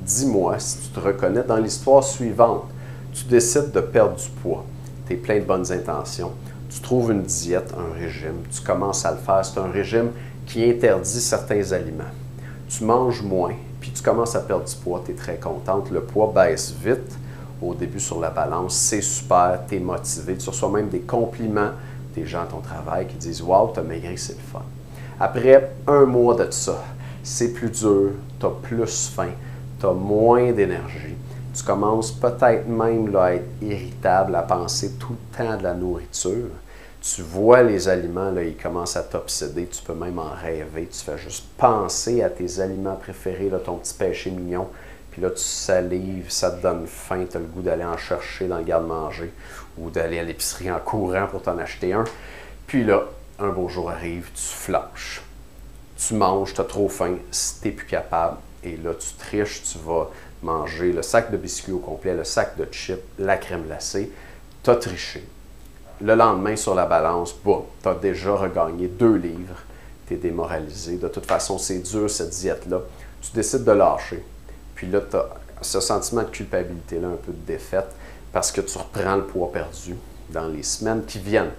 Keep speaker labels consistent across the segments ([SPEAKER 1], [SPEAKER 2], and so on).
[SPEAKER 1] dis-moi si tu te reconnais dans l'histoire suivante. Tu décides de perdre du poids. Tu es plein de bonnes intentions. Tu trouves une diète, un régime. Tu commences à le faire. C'est un régime qui interdit certains aliments. Tu manges moins, puis tu commences à perdre du poids. Tu es très contente. Le poids baisse vite au début sur la balance. C'est super. Tu es motivé. Tu reçois même des compliments des gens à ton travail qui disent « Wow, tu as maigri, c'est le fun ». Après un mois de ça, c'est plus dur, tu as plus faim, tu as moins d'énergie. Tu commences peut-être même là, à être irritable, à penser tout le temps de la nourriture. Tu vois les aliments, là, ils commencent à t'obséder, tu peux même en rêver. Tu fais juste penser à tes aliments préférés, là, ton petit péché mignon. Puis là, tu salives, ça te donne faim, tu as le goût d'aller en chercher dans le garde-manger ou d'aller à l'épicerie en courant pour t'en acheter un. Puis là, un beau jour arrive, tu flanches. Tu manges, tu as trop faim, tu n'es plus capable. Et là, tu triches, tu vas manger le sac de biscuits au complet, le sac de chips, la crème glacée. Tu as triché. Le lendemain, sur la balance, tu as déjà regagné 2 livres. Tu es démoralisé. De toute façon, c'est dur, cette diète-là. Tu décides de lâcher. Puis là, tu as ce sentiment de culpabilité-là, un peu de défaite, parce que tu reprends le poids perdu dans les semaines qui viennent.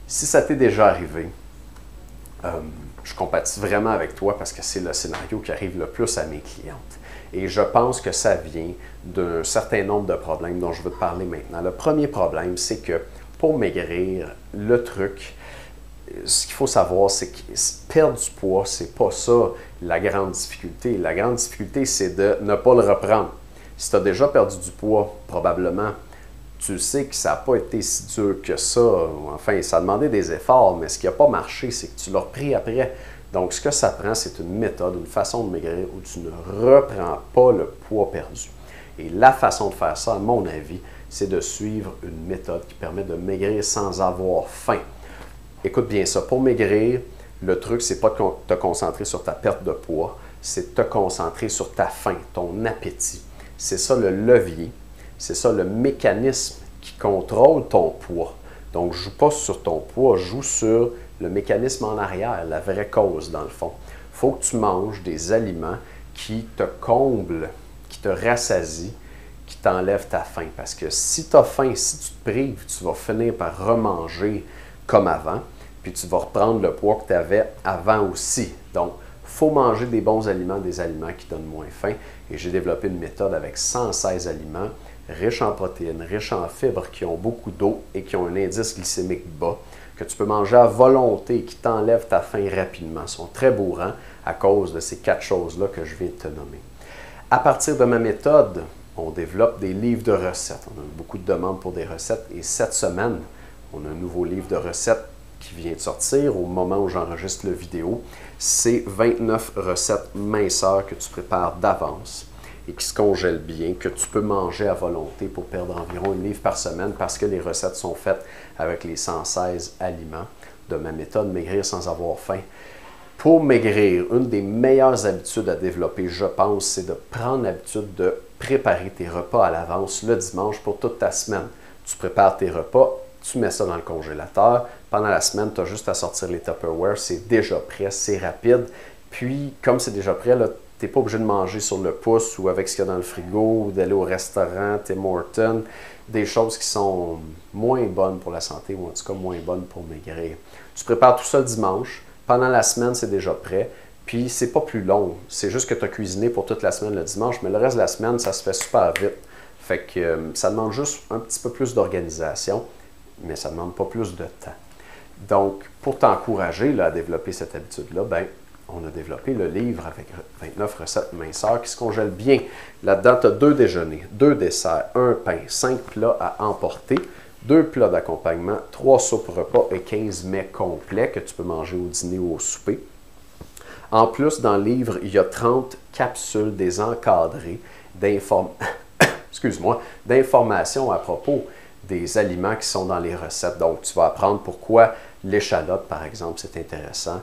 [SPEAKER 1] Si ça t'est déjà arrivé, je compatis vraiment avec toi parce que c'est le scénario qui arrive le plus à mes clientes. Et je pense que ça vient d'un certain nombre de problèmes dont je veux te parler maintenant. Le premier problème, c'est que pour maigrir, le truc, ce qu'il faut savoir, c'est que perdre du poids, c'est pas ça la grande difficulté. La grande difficulté, c'est de ne pas le reprendre. Si tu as déjà perdu du poids, probablement, tu sais que ça n'a pas été si dur que ça. Enfin, ça a demandé des efforts, mais ce qui n'a pas marché, c'est que tu l'as repris après. Donc, ce que ça prend, c'est une méthode, une façon de maigrir où tu ne reprends pas le poids perdu. Et la façon de faire ça, à mon avis, c'est de suivre une méthode qui permet de maigrir sans avoir faim. Écoute bien ça, pour maigrir, le truc, c'est pas de te concentrer sur ta perte de poids, c'est de te concentrer sur ta faim, ton appétit. C'est ça le levier. C'est ça le mécanisme qui contrôle ton poids. Donc, joue pas sur ton poids, joue sur le mécanisme en arrière, la vraie cause dans le fond. Il faut que tu manges des aliments qui te comblent, qui te rassasient, qui t'enlèvent ta faim. Parce que si tu as faim, si tu te prives, tu vas finir par remanger comme avant, puis tu vas reprendre le poids que tu avais avant aussi. Donc, il faut manger des bons aliments, des aliments qui donnent moins faim. Et j'ai développé une méthode avec 116 aliments riches en protéines, riches en fibres, qui ont beaucoup d'eau et qui ont un indice glycémique bas, que tu peux manger à volonté et qui t'enlèvent ta faim rapidement. Ils sont très bourrants à cause de ces 4 choses-là que je viens de te nommer. À partir de ma méthode, on développe des livres de recettes. On a beaucoup de demandes pour des recettes et cette semaine, on a un nouveau livre de recettes qui vient de sortir au moment où j'enregistre la vidéo. C'est 29 recettes minceurs que tu prépares d'avance et qui se congèlent bien, que tu peux manger à volonté pour perdre environ 1 livre par semaine parce que les recettes sont faites avec les 116 aliments de ma méthode Maigrir sans avoir faim. Pour maigrir, une des meilleures habitudes à développer, je pense, c'est de prendre l'habitude de préparer tes repas à l'avance le dimanche pour toute ta semaine. Tu prépares tes repas, tu mets ça dans le congélateur. Pendant la semaine, tu as juste à sortir les Tupperware, c'est déjà prêt, c'est rapide. Puis, comme c'est déjà prêt, tu n'es pas obligé de manger sur le pouce ou avec ce qu'il y a dans le frigo ou d'aller au restaurant, Tim Hortons, des choses qui sont moins bonnes pour la santé ou en tout cas moins bonnes pour maigrir. Tu prépares tout ça le dimanche. Pendant la semaine, c'est déjà prêt. Puis, c'est pas plus long. C'est juste que tu as cuisiné pour toute la semaine le dimanche, mais le reste de la semaine, ça se fait super vite. Fait que ça demande juste un petit peu plus d'organisation, mais ça ne demande pas plus de temps. Donc, pour t'encourager à développer cette habitude-là, on a développé le livre avec 29 recettes minceurs qui se congèlent bien. Là-dedans, tu as 2 déjeuners, 2 desserts, 1 pain, 5 plats à emporter, 2 plats d'accompagnement, 3 soupes repas et 15 mets complets que tu peux manger au dîner ou au souper. En plus, dans le livre, il y a 30 capsules désencadrées d'informations à propos des aliments qui sont dans les recettes. Donc, tu vas apprendre pourquoi l'échalote, par exemple, c'est intéressant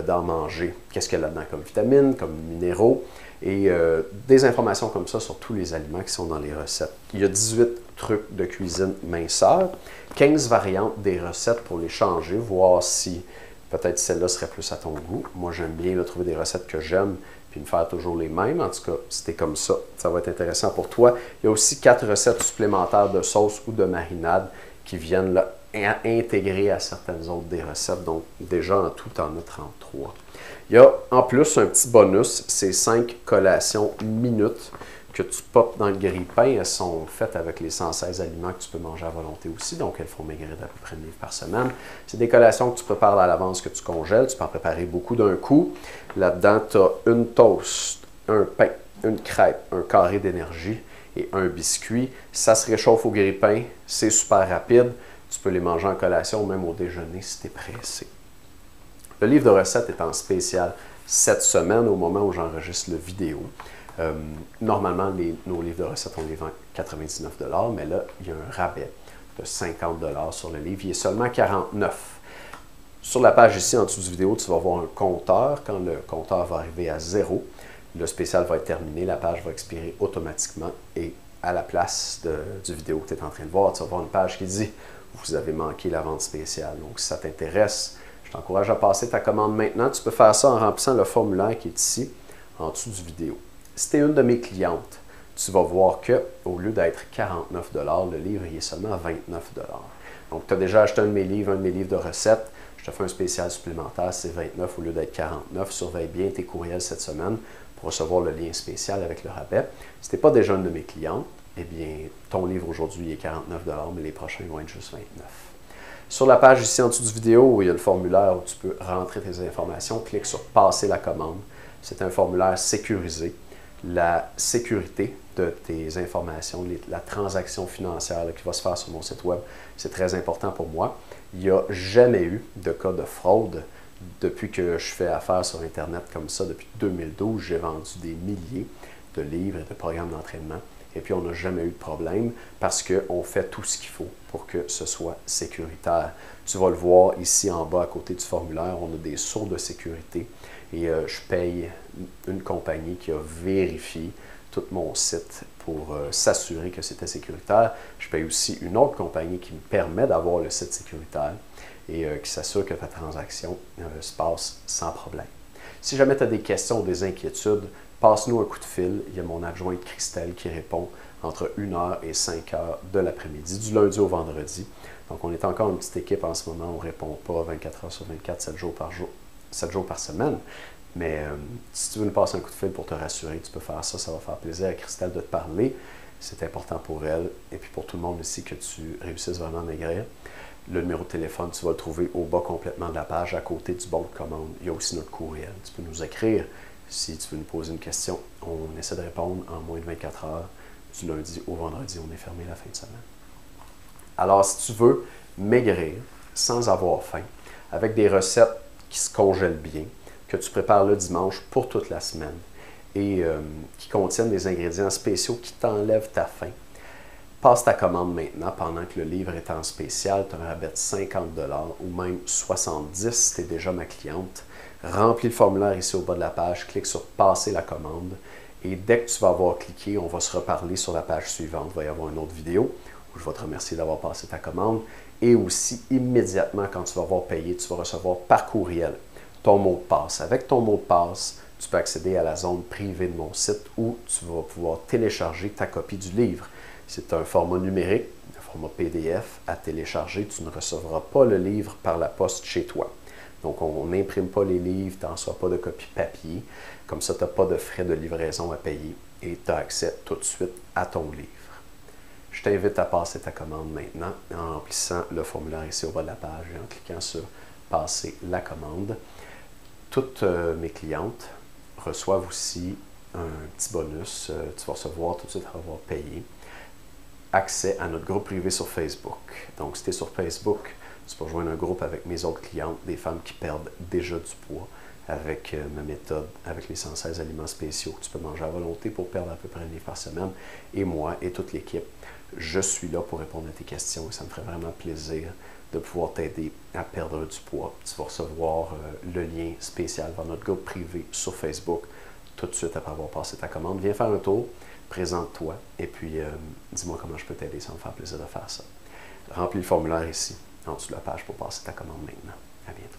[SPEAKER 1] d'en manger. Qu'est-ce qu'il y a là-dedans comme vitamines, comme minéraux, et des informations comme ça sur tous les aliments qui sont dans les recettes. Il y a 18 trucs de cuisine minceur, 15 variantes des recettes pour les changer, voir si peut-être celle-là serait plus à ton goût. Moi, j'aime bien trouver des recettes que j'aime, puis me faire toujours les mêmes. En tout cas, si t'es comme ça va être intéressant pour toi. Il y a aussi 4 recettes supplémentaires de sauce ou de marinade qui viennent là, intégrer à certaines autres des recettes. Donc, déjà, en tout, tu en as 33. Il y a en plus un petit bonus, c'est 5 collations minutes que tu popes dans le grille-pain. Elles sont faites avec les 116 aliments que tu peux manger à volonté aussi, donc elles font maigrir d'à peu près 1 livre par semaine. C'est des collations que tu prépares à l'avance, que tu congèles. Tu peux en préparer beaucoup d'un coup. Là-dedans, tu as une toast, un pain, une crêpe, un carré d'énergie et un biscuit. Ça se réchauffe au grille-pain, c'est super rapide. Tu peux les manger en collation, même au déjeuner si tu es pressé. Le livre de recettes est en spécial cette semaine au moment où j'enregistre la vidéo. Normalement, nos livres de recettes, on les vend à 99 $, mais là, il y a un rabais de 50 $ sur le livre. Il est seulement 49 $. Sur la page ici, en dessous du vidéo, tu vas voir un compteur. Quand le compteur va arriver à 0, le spécial va être terminé, la page va expirer automatiquement et à la place du vidéo que tu es en train de voir, tu vas voir une page qui dit « Vous avez manqué la vente spéciale ». Donc, si ça t'intéresse, je t'encourage à passer ta commande maintenant. Tu peux faire ça en remplissant le formulaire qui est ici, en dessous du vidéo. Si tu es une de mes clientes, tu vas voir qu'au lieu d'être 49 $, le livre il est seulement 29 $. Donc, tu as déjà acheté un de mes livres de recettes. Je te fais un spécial supplémentaire, c'est 29 au lieu d'être 49. Surveille bien tes courriels cette semaine pour recevoir le lien spécial avec le rabais. Si tu n'es pas déjà une de mes clientes, eh bien, ton livre aujourd'hui est 49 $, mais les prochains vont être juste 29 $. Sur la page ici en dessous du vidéo, où il y a le formulaire où tu peux rentrer tes informations, clique sur « Passer la commande ». C'est un formulaire sécurisé. La sécurité de tes informations, la transaction financière qui va se faire sur mon site web, c'est très important pour moi. Il n'y a jamais eu de cas de fraude depuis que je fais affaire sur Internet comme ça. Depuis 2012, j'ai vendu des milliers de livres et de programmes d'entraînement. Et puis, on n'a jamais eu de problème parce qu'on fait tout ce qu'il faut pour que ce soit sécuritaire. Tu vas le voir ici en bas à côté du formulaire, on a des sauts de sécurité et je paye une compagnie qui a vérifié tout mon site pour s'assurer que c'était sécuritaire. Je paye aussi une autre compagnie qui me permet d'avoir le site sécuritaire et qui s'assure que ta transaction se passe sans problème. Si jamais tu as des questions ou des inquiétudes, passe-nous un coup de fil. Il y a mon adjointe Christelle qui répond entre 1h et 5h de l'après-midi, du lundi au vendredi. Donc, on est encore une petite équipe en ce moment. On ne répond pas 24 heures sur 24, 7 jours par semaine. Mais si tu veux nous passer un coup de fil pour te rassurer, tu peux faire ça. Ça va faire plaisir à Christelle de te parler. C'est important pour elle et puis pour tout le monde aussi que tu réussisses vraiment à maigrir. Le numéro de téléphone, tu vas le trouver au bas complètement de la page, à côté du bon de commande. Il y a aussi notre courriel. Tu peux nous écrire si tu veux nous poser une question. On essaie de répondre en moins de 24 heures. Du lundi au vendredi, on est fermé la fin de semaine. Alors, si tu veux maigrir sans avoir faim, avec des recettes qui se congèlent bien, que tu prépares le dimanche pour toute la semaine et qui contiennent des ingrédients spéciaux qui t'enlèvent ta faim, passe ta commande maintenant pendant que le livre est en spécial. Tu as un rabais de 50 $ ou même 70 si tu es déjà ma cliente. Remplis le formulaire ici au bas de la page, clique sur « Passer la commande » et dès que tu vas avoir cliqué, on va se reparler sur la page suivante. Il va y avoir une autre vidéo où je vais te remercier d'avoir passé ta commande et aussi immédiatement quand tu vas avoir payé, tu vas recevoir par courriel ton mot de passe. Avec ton mot de passe, tu peux accéder à la zone privée de mon site où tu vas pouvoir télécharger ta copie du livre. C'est un format numérique, un format PDF à télécharger. Tu ne recevras pas le livre par la poste chez toi. Donc, on n'imprime pas les livres, tu n'en reçois pas de copie papier. Comme ça, tu n'as pas de frais de livraison à payer et tu as accès tout de suite à ton livre. Je t'invite à passer ta commande maintenant en remplissant le formulaire ici au bas de la page et en cliquant sur « Passer la commande ». Toutes mes clientes reçoivent aussi un petit bonus. Tu vas recevoir tout de suite à avoir payé accès à notre groupe privé sur Facebook. Donc, si tu es sur Facebook, tu peux rejoindre un groupe avec mes autres clientes, des femmes qui perdent déjà du poids avec ma méthode, avec les 116 aliments spéciaux que tu peux manger à volonté pour perdre à peu près 1 livre par semaine. Et moi et toute l'équipe, je suis là pour répondre à tes questions et ça me ferait vraiment plaisir de pouvoir t'aider à perdre du poids. Tu vas recevoir le lien spécial vers notre groupe privé sur Facebook tout de suite après avoir passé ta commande. Viens faire un tour, présente-toi et puis dis-moi comment je peux t'aider. Ça va me faire plaisir de faire ça. Remplis le formulaire ici, en dessous de la page pour passer ta commande maintenant. À bientôt.